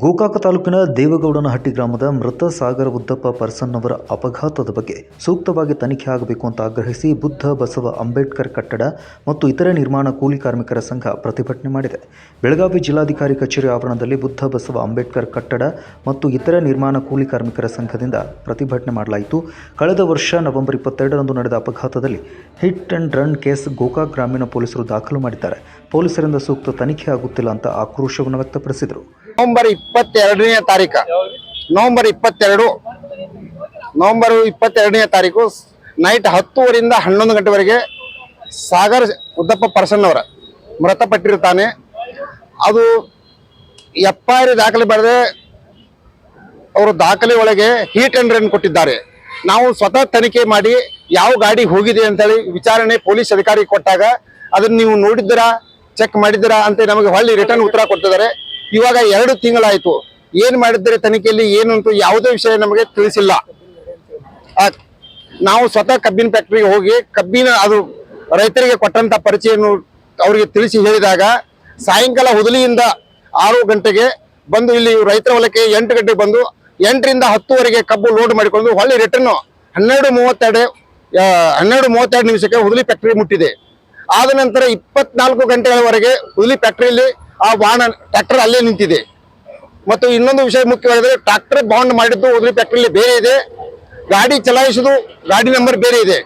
ಗೋಕಾಕ ತಾಲೂಕಿನ ದೇವಗೌಡನಹಟ್ಟಿ ಗ್ರಾಮದ ಮೃತ ಸಾಗರ ಉದ್ದಪ್ಪ ಪರ್ಸನ್ನವರ ಅಪಘಾತದ ಬಗ್ಗೆ ಸೂಕ್ತವಾಗಿ ತನಿಖೆ ಆಗಬೇಕು ಅಂತ ಆಗ್ರಹಿಸಿ ಬುದ್ಧ ಬಸವ ಅಂಬೇಡ್ಕರ್ ಕಟ್ಟಡ ಮತ್ತು ಇತರೆ ನಿರ್ಮಾಣ ಕೂಲಿ ಕಾರ್ಮಿಕರ ಸಂಘ ಪ್ರತಿಭಟನೆ ಮಾಡಿದೆ. ಬೆಳಗಾವಿ ಜಿಲ್ಲಾಧಿಕಾರಿ ಕಚೇರಿ ಆವರಣದಲ್ಲಿ ಬುದ್ಧ ಬಸವ ಅಂಬೇಡ್ಕರ್ ಕಟ್ಟಡ ಮತ್ತು ಇತರೆ ನಿರ್ಮಾಣ ಕೂಲಿ ಕಾರ್ಮಿಕರ ಸಂಘದಿಂದ ಪ್ರತಿಭಟನೆ ಮಾಡಲಾಯಿತು. ಕಳೆದ ವರ್ಷ ನವೆಂಬರ್ 22ರಂದು ನಡೆದ ಅಪಘಾತದಲ್ಲಿ hit and run case Gokak ಗ್ರಾಮೀಣ ಪೊಲೀಸರು ದಾಖಲು ಮಾಡಿದ್ದಾರೆ. ಪೊಲೀಸರಿಂದ ಸೂಕ್ತ ತನಿಖೆ ಆಗುತ್ತಿಲ್ಲ ಅಂತ ಆಕ್ರೋಶವನ್ನು ವ್ಯಕ್ತಪಡಿಸಿದರು. ನವೆಂಬರ್ 22ನೇ ತಾರೀಕು ನೈಟ್ 10 ರಿಂದ 11 ಗಂಟೆವರೆಗೆ ಸಾಗರ್ ಉದ್ದಪ್ಪ ಪರ್ಸನ್ನವರ ಮೃತಪಟ್ಟಿರುತ್ತಾನೆ. ಅದು ಎಫ್ಐಆರ್ ದಾಖಲೆ ಬರೆದೆ ಅವರು ದಾಖಲೆ ಒಳಗೆ ಹೀಟ್ ಅಂಡ್ ರನ್ ಕೊಟ್ಟಿದ್ದಾರೆ. ನಾವು ಸ್ವತಃ ತನಿಖೆ ಮಾಡಿ ಯಾವ ಗಾಡಿ ಹೋಗಿದೆ ಅಂತೇಳಿ ವಿಚಾರಣೆ ಪೊಲೀಸ್ ಅಧಿಕಾರಿ ಕೊಟ್ಟಾಗ ಅದನ್ನ ನೀವು ನೋಡಿದ್ದೀರಾ, ಚೆಕ್ ಮಾಡಿದ್ದೀರಾ ಅಂತ ನಮಗೆ ಹೊಳ್ಳಿ ರಿಟರ್ನ್ ಉತ್ತರ ಕೊಟ್ಟಿದ್ದಾರೆ. ಇವಾಗ 2 ತಿಂಗಳಾಯ್ತು. ಏನ್ ಮಾಡಿದ್ದಾರೆ ತನಿಖೆಯಲ್ಲಿ ಏನು ಅಂತ ಯಾವುದೇ ವಿಷಯ ನಮಗೆ ತಿಳಿಸಿಲ್ಲ. ನಾವು ಸ್ವತಃ ಕಬ್ಬಿನ ಫ್ಯಾಕ್ಟರಿಗೆ ಹೋಗಿ ಕಬ್ಬಿನ ಅದು ರೈತರಿಗೆ ಕೊಟ್ಟಂತ ಪರಿಚಯವನ್ನು ಅವರಿಗೆ ತಿಳಿಸಿ ಹೇಳಿದಾಗ ಸಾಯಂಕಾಲ ಹುದಲಿಯಿಂದ 6 ಗಂಟೆಗೆ ಬಂದು ಇಲ್ಲಿ ರೈತರ ಹೊಲಕ್ಕೆ 8 ಗಂಟೆಗೆ ಬಂದು 8 ರಿಂದ 10ವರೆಗೆ ಕಬ್ಬು ಲೋಡ್ ಮಾಡಿಕೊಂಡು ಹೊಳ್ಳಿ ರಿಟರ್ನ್ 12:32 ನಿಮಿಷಕ್ಕೆ ಹುದಲಿ ಫ್ಯಾಕ್ಟರಿ ಮುಟ್ಟಿದೆ. ಆದ ನಂತರ 24 ಗಂಟೆಗಳವರೆಗೆ ಹುದಲಿ ಫ್ಯಾಕ್ಟರಿಯಲ್ಲಿ ಆ ವಾಹನ ಟ್ರ್ಯಾಕ್ಟರ್ ಅಲ್ಲೇ ನಿಂತಿದೆ. ಮತ್ತು ಇನ್ನೊಂದು ವಿಷಯ ಮುಖ್ಯವಾದರೆ ಟ್ರ್ಯಾಕ್ಟರ್ ಬಾಂಡ್ ಮಾಡಿದ್ದು ಹುದಲಿ ಫ್ಯಾಕ್ಟರಿಯಲ್ಲಿ ಬೇರೆ ಇದೆ, ಗಾಡಿ ಚಲಾಯಿಸುವುದು ಗಾಡಿ ನಂಬರ್ ಬೇರೆ ಇದೆ.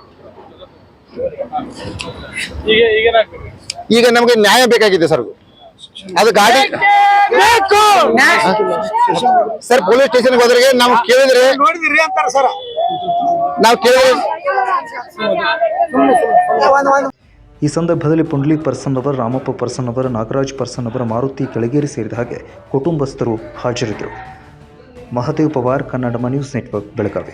ಈಗ ನಮಗೆ ನ್ಯಾಯ ಬೇಕಾಗಿದೆ ಸರ್. ಅದು ಗಾಡಿ ಸರ್ ಪೊಲೀಸ್ ಸ್ಟೇಷನ್ಗೆ ಹೋದ್ರೆ ನಾವು ಕೇಳಿದ್ರೆ ಈ ಸಂದರ್ಭದಲ್ಲಿ ಪುಂಡ್ಲಿ ಪರ್ಸನ್ನವರ್, ರಾಮಪ್ಪ ಪರ್ಸನ್ನವರ್, ನಾಗರಾಜ್ ಪರ್ಸನ್ನವರ, ಮಾರುತಿ ಕೆಳಗೇರಿ ಸೇರಿದ ಹಾಗೆ ಕುಟುಂಬಸ್ಥರು ಹಾಜರಿದ್ದರು. Mahadev Pawar, Kannada news network, Belagavi.